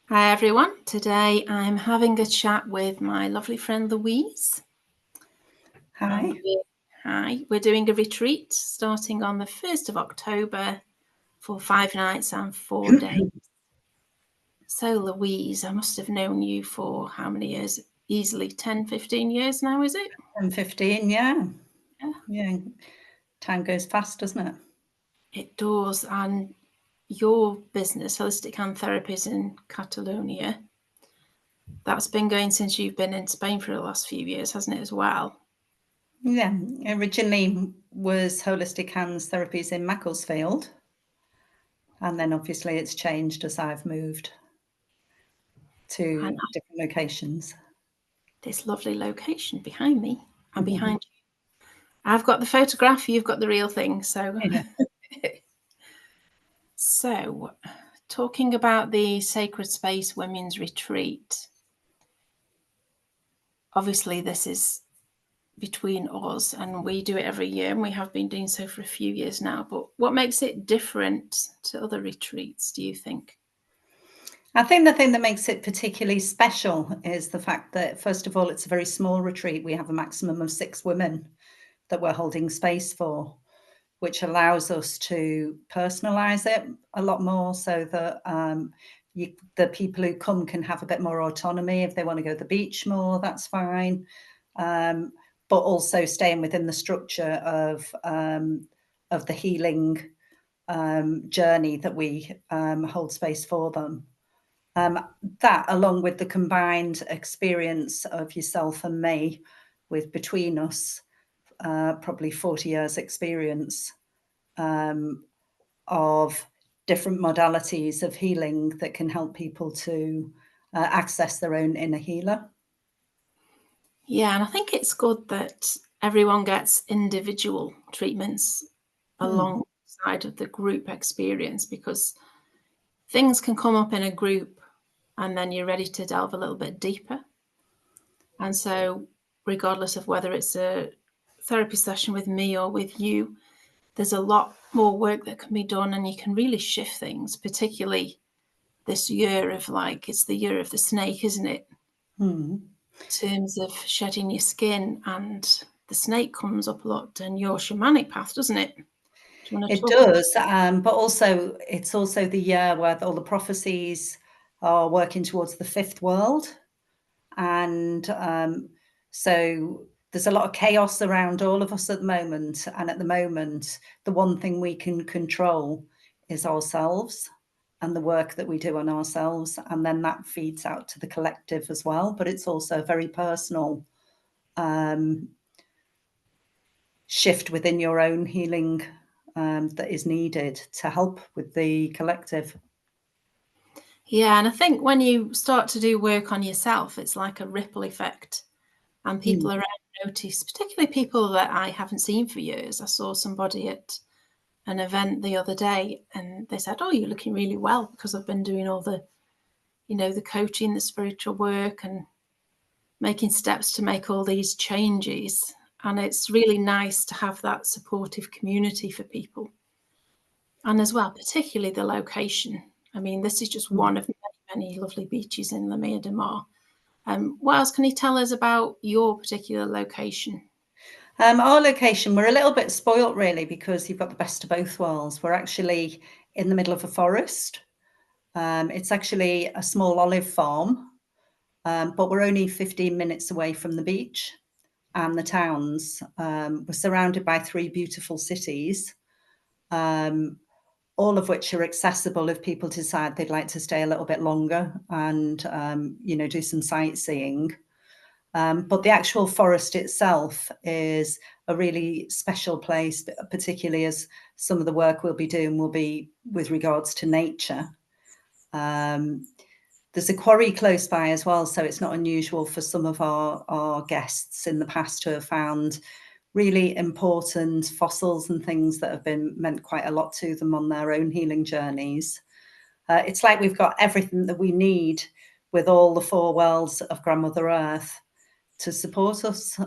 Hi everyone, today I'm having a chat with my lovely friend Louise. Hi. We're doing a retreat starting on the 1st of October for 5 nights and 4 days. So Louise, I must have known you for how many years? Easily 10, 15 years now, is it? 10, 15, yeah. Yeah. Yeah. Time goes fast, doesn't it? It does. And your business, Holistic Hand Therapies in Catalonia, that's been going since you've been in Spain for the last few years, hasn't it, as well? Yeah. Originally was Holistic Hands Therapies in Macclesfield. And then obviously it's changed as I've moved to different locations. This lovely location behind me and behind you. I've got the photograph, you've got the real thing. So, Yeah. so talking about the Sacred Space Women's Retreat, obviously this is between us and we do it every year and we have been doing so for a few years now. But what makes it different to other retreats, do you think? I think the thing that makes it particularly special is the fact that, first of all, it's a very small retreat. We have a maximum of 6 women that we're holding space for, which allows us to personalize it a lot more so that the people who come can have a bit more autonomy. If they want to go to the beach more, that's fine. But also staying within the structure of the healing journey that we hold space for them. That, along with the combined experience of yourself and me, with between us probably 40 years experience of different modalities of healing that can help people to access their own inner healer. Yeah, and I think it's good that everyone gets individual treatments alongside of the group experience, because things can come up in a group and then you're ready to delve a little bit deeper. And so, regardless of whether it's a therapy session with me or with you, there's a lot more work that can be done and you can really shift things, particularly this year of it's the year of the snake, isn't it? In terms of shedding your skin, and the snake comes up a lot in your shamanic path, doesn't it? Do you want to It talk? does, but also it's also the year where all the prophecies are working towards the fifth world, and so there's a lot of chaos around all of us at the moment. And at the moment, the one thing we can control is ourselves and the work that we do on ourselves, and then that feeds out to the collective as well. But it's also a very personal shift within your own healing that is needed to help with the collective. Yeah, and I think when you start to do work on yourself, it's like a ripple effect, and people around notice, particularly people that I haven't seen for years. I saw somebody at an event the other day and they said, "Oh, you're looking really well," because I've been doing all the, the coaching, the spiritual work, and making steps to make all these changes. And it's really nice to have that supportive community for people. And as well, particularly the location. I mean, this is just one of many, many lovely beaches in Ametlla de Mar. What else can you tell us about your particular location? Our location, we're a little bit spoilt really, because you've got the best of both worlds. We're actually in the middle of a forest. It's actually a small olive farm, but we're only 15 minutes away from the beach and the towns. We're surrounded by 3 beautiful cities, all of which are accessible if people decide they'd like to stay a little bit longer and, do some sightseeing. But the actual forest itself is a really special place, particularly as some of the work we'll be doing will be with regards to nature. There's a quarry close by as well, so it's not unusual for some of our guests in the past to have found really important fossils and things that have been meant quite a lot to them on their own healing journeys. It's like we've got everything that we need with all the 4 worlds of Grandmother Earth to support us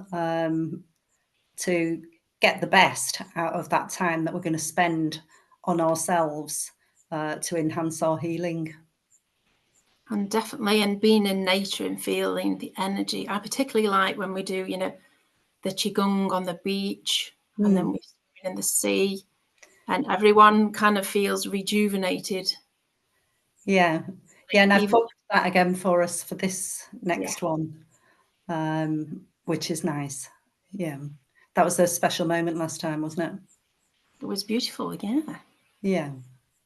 to get the best out of that time that we're going to spend on ourselves to enhance our healing. And definitely, and being in nature and feeling the energy. I particularly like when we do, the qigong on the beach, and then we swim in the sea, and everyone kind of feels rejuvenated. Yeah. Yeah, and I've Even booked that again for us for this yeah, next one, which is nice. Yeah. That was a special moment last time, wasn't it? it was beautiful, yeah. Yeah.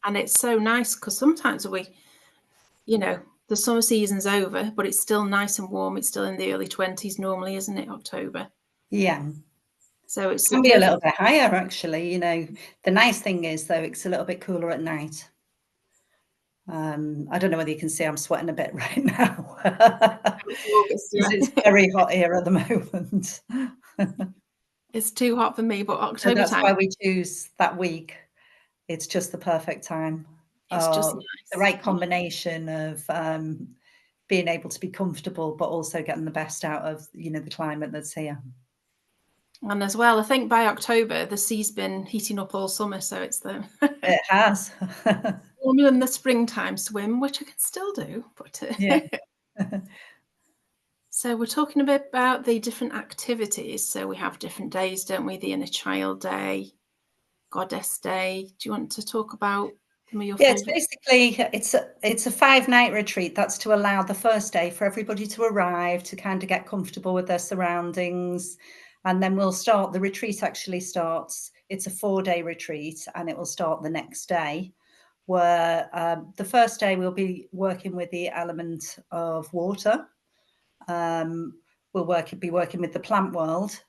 And it's so nice because sometimes the summer season's over, but it's still nice and warm. It's still in the early 20s normally, isn't it, October? Yeah. So it's the Can be a little perfect. bit higher, actually. The nice thing is, though, it's a little bit cooler at night. I don't know whether you can see I'm sweating a bit right now. August, Because yeah. it's very hot here at the moment. It's too hot for me, but So October that's time, why we choose that week. It's just the perfect time. it's just The nice. right combination of being able to be comfortable, but also getting the best out of, the climate that's here. And as well, I think by October, the sea's been heating up all summer, so it's the It has. warmer than the springtime swim, which I can still do. But Yeah. so we're talking a bit about the different activities. So we have different days, don't we? The Inner Child Day, Goddess Day. Do you want to talk about some of your Yeah, it's favourite? basically it's a 5-night retreat. That's to allow the first day for everybody to arrive, to kind of get comfortable with their surroundings. And then the retreat actually starts, it's a 4-day retreat, and it will start the next day, where the first day we'll be working with the element of water. We'll be working with the plant world,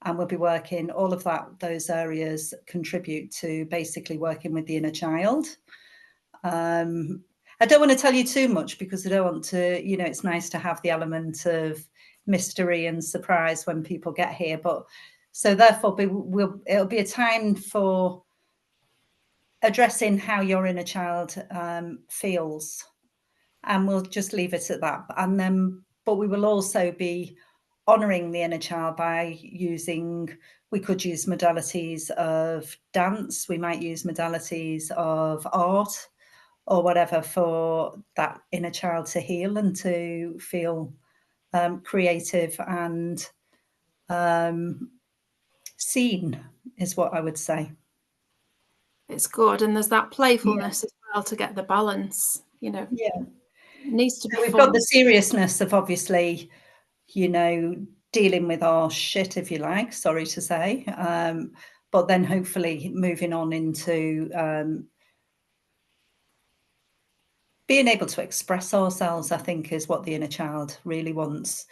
and we'll be working all of those areas contribute to basically working with the inner child. I don't want to tell you too much because I don't want to, it's nice to have the element of mystery and surprise when people get here. But so therefore, it'll be a time for addressing how your inner child feels, and we'll just leave it at that. But we will also be honouring the inner child by we could use modalities of dance, we might use modalities of art, or whatever, for that inner child to heal and to feel creative and seen, is what I would say. It's good, and there's that Yeah. playfulness as well to get the balance. It Yeah. needs to be So we've got fun. the seriousness of obviously, dealing with our shit, if you like, sorry to say. But then hopefully moving on into being able to express ourselves, I think, is what the inner child really wants.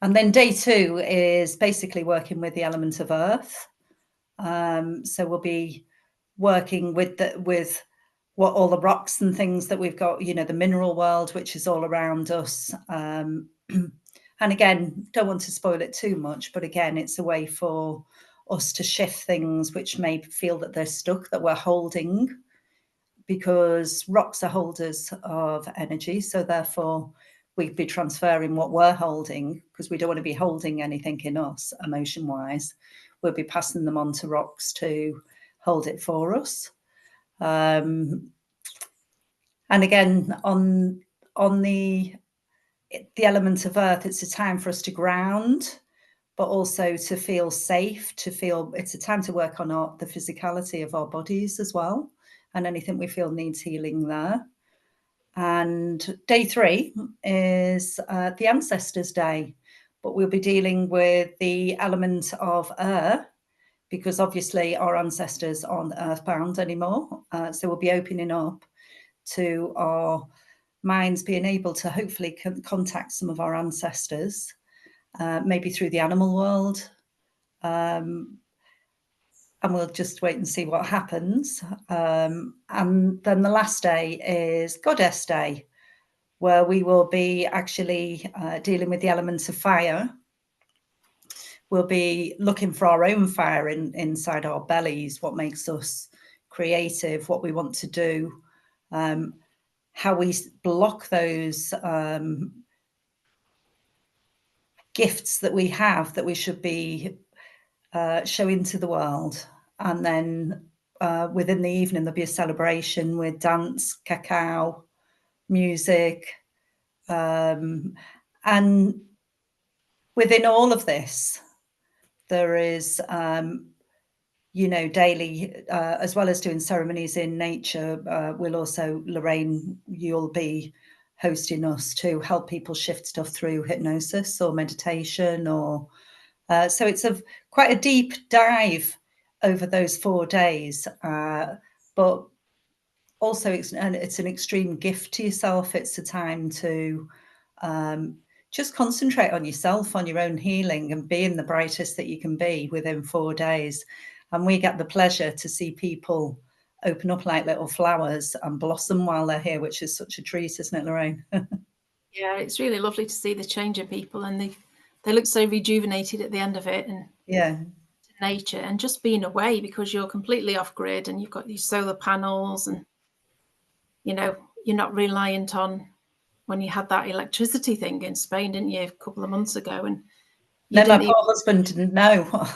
And then day 2 is basically working with the element of earth. So we'll be working with what all the rocks and things that we've got, the mineral world, which is all around us. And again, don't want to spoil it too much, but again, it's a way for us to shift things which may feel that they're stuck, that we're holding, because rocks are holders of energy. So therefore, we'd be transferring what we're holding, because we don't want to be holding anything in us emotion wise. We'll be passing them on to rocks to hold it for us. And again, on the element of earth, it's a time for us to ground, but also to feel safe, it's a time to work on the physicality of our bodies as well, and anything we feel needs healing there. And day 3 is the Ancestors' Day, but we'll be dealing with the element of air, because obviously our ancestors aren't earthbound anymore. So we'll be opening up to our minds being able to hopefully contact some of our ancestors, maybe through the animal world. And we'll just wait and see what happens. And then the last day is Goddess Day, where we will be actually dealing with the elements of fire. We'll be looking for our own fire inside our bellies, what makes us creative, what we want to do, how we block those gifts that we have that we should be showing to the world. And then within the evening, there'll be a celebration with dance, cacao, music, And within all of this, there is, daily, as well as doing ceremonies in nature, we'll also, Lorraine, you'll be hosting us to help people shift stuff through hypnosis or meditation, or so it's quite a deep dive over those 4 days, but also it's an extreme gift to yourself. It's a time to just concentrate on yourself, on your own healing, and being the brightest that you can be within 4 days. And we get the pleasure to see people open up like little flowers and blossom while they're here, which is such a treat, isn't it, Lorraine? Yeah, it's really lovely to see the change in people, and they look so rejuvenated at the end of it, and Yeah. nature, and just being away because you're completely off grid and you've got these solar panels, and you're not reliant on, when you had that electricity thing in Spain, didn't you, a couple of months ago, and you No, my didn't poor husband didn't know.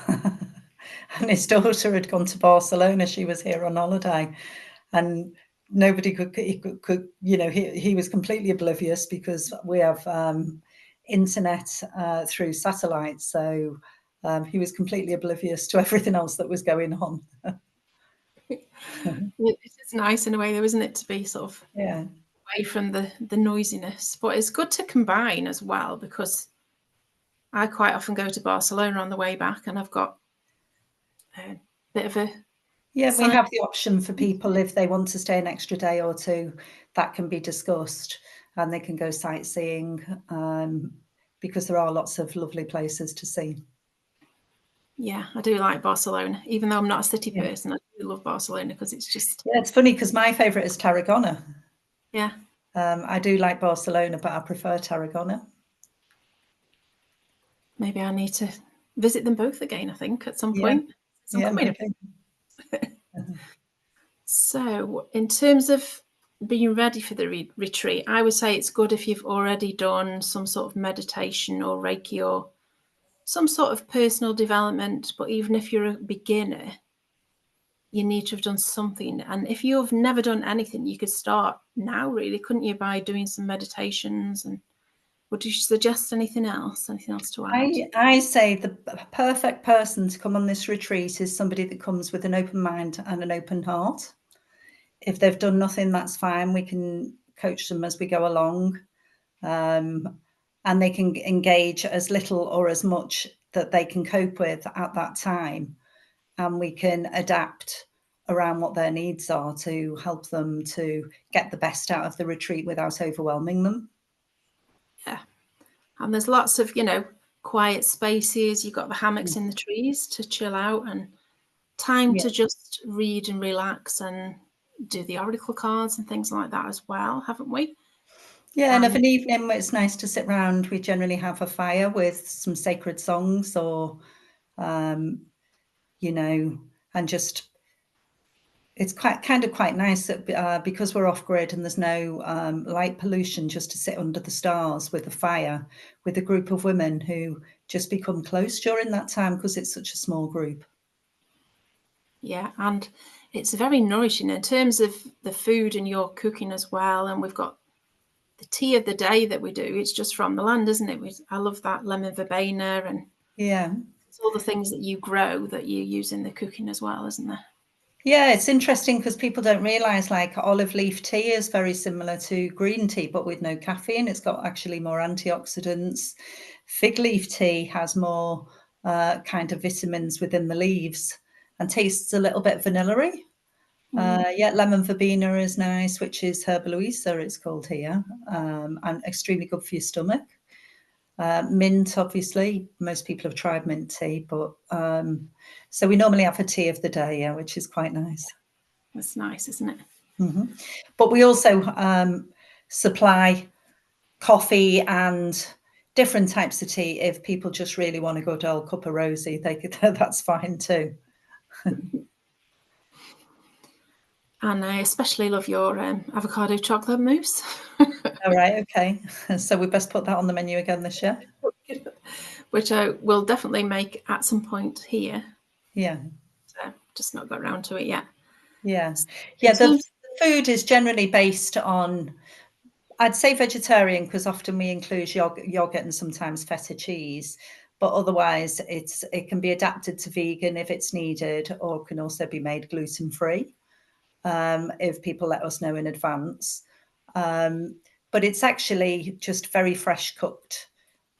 And his daughter had gone to Barcelona. She was here on holiday, and nobody could he was completely oblivious because we have internet through satellite, so he was completely oblivious to everything else that was going on. It's nice in a way though, isn't it, to be sort of Yeah. away from the noisiness, but it's good to combine as well, because I quite often go to Barcelona on the way back, and I've got a bit of a Yeah, we side. have the option for people, if they want to stay an extra day or two, that can be discussed, and they can go sightseeing, because there are lots of lovely places to see. Yeah, I do like Barcelona, even though I'm not a city Yeah. person. I do love Barcelona because it's just, Yeah, it's funny because my favourite is Tarragona. yeah, I do like Barcelona, but I prefer Tarragona. maybe I need to visit them both again, I think, at some Yeah, point. I'm yeah, coming. maybe. So, in terms of being ready for the retreat, I would say it's good if you've already done some sort of meditation or Reiki or some sort of personal development. But even if you're a beginner, you need to have done something. And if you've never done anything, you could start now, really, couldn't you, by doing some meditations? And would you suggest anything else? Anything else to add? I say the perfect person to come on this retreat is somebody that comes with an open mind and an open heart. If they've done nothing, that's fine. We can coach them as we go along, and they can engage as little or as much that they can cope with at that time, and we can adapt around what their needs are to help them to get the best out of the retreat without overwhelming them. Yeah. And there's lots of, quiet spaces. You've got the hammocks in the trees to chill out, and time Yeah. to just read and relax and do the oracle cards and things like that as well, haven't we? Yeah, and of an evening, it's nice to sit round. We generally have a fire with some sacred songs, or, and just, it's quite nice that because we're off grid and there's no light pollution, just to sit under the stars with a fire with a group of women who just become close during that time because it's such a small group. Yeah, and it's very nourishing in terms of the food and your cooking as well. And we've got the tea of the day that we do. It's just from the land, isn't it? I love that lemon verbena, and Yeah. it's all the things that you grow that you use in the cooking as well, isn't there? Yeah, it's interesting because people don't realize, like, olive leaf tea is very similar to green tea, but with no caffeine. It's got actually more antioxidants. Fig leaf tea has more kind of vitamins within the leaves and tastes a little bit vanilla-y. Yeah, lemon verbena is nice, which is herba Luisa, it's called here, and extremely good for your stomach. Mint, obviously, most people have tried mint tea, but so we normally have a tea of the day, yeah, which is quite nice. That's nice, isn't it? Mm-hmm. But we also supply coffee and different types of tea. If people just really want a good old cup of rosy, that's fine too. And I especially love your avocado chocolate mousse. All right, okay. So we best put that on the menu again this year. Which I will definitely make at some point here. Yeah. So just not got around to it yet. Yeah. In Yeah, the terms, food is generally based on, I'd say vegetarian because often we include yogurt and sometimes feta cheese, but otherwise it can be adapted to vegan if it's needed, or can also be made gluten-free if people let us know in advance. But it's actually just very fresh cooked.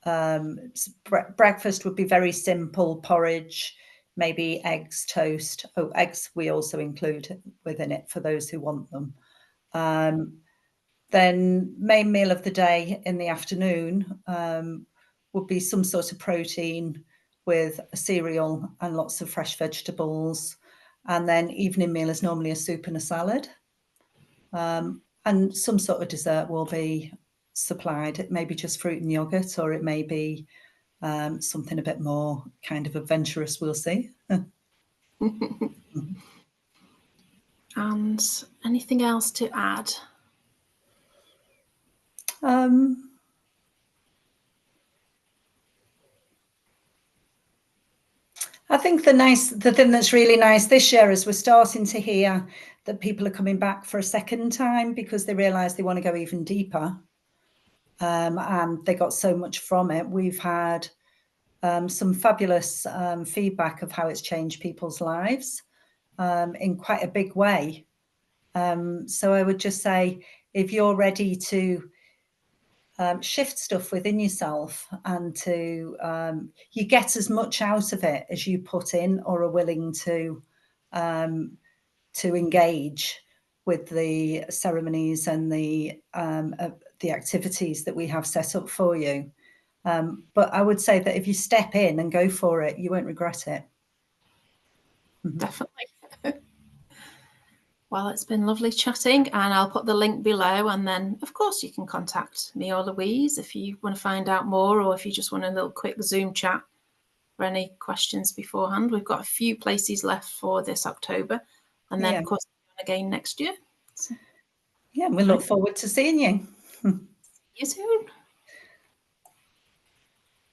Breakfast would be very simple: porridge, maybe eggs, toast. Oh, eggs we also include within it for those who want them. Then main meal of the day in the afternoon would be some sort of protein with a cereal and lots of fresh vegetables. And then evening meal is normally a soup and a salad. And some sort of dessert will be supplied. It may be just fruit and yogurt, or it may be something a bit more kind of adventurous, we'll see. And anything else to add? I think the thing that's really nice this year is we're starting to hear that people are coming back for a second time because they realise they want to go even deeper. And they got so much from it. We've had some fabulous feedback of how it's changed people's lives in quite a big way. So I would just say, if you're ready to shift stuff within yourself and to you get as much out of it as you put in or are willing to engage with the ceremonies and the activities that we have set up for you. But I would say that if you step in and go for it, you won't regret it. Definitely. Well, it's been lovely chatting, and I'll put the link below, and then of course you can contact me or Louise if you want to find out more, or if you just want a little quick Zoom chat for any questions beforehand. We've got a few places left for this October, and then of course again next year. Yeah, we look forward to seeing you. See you soon.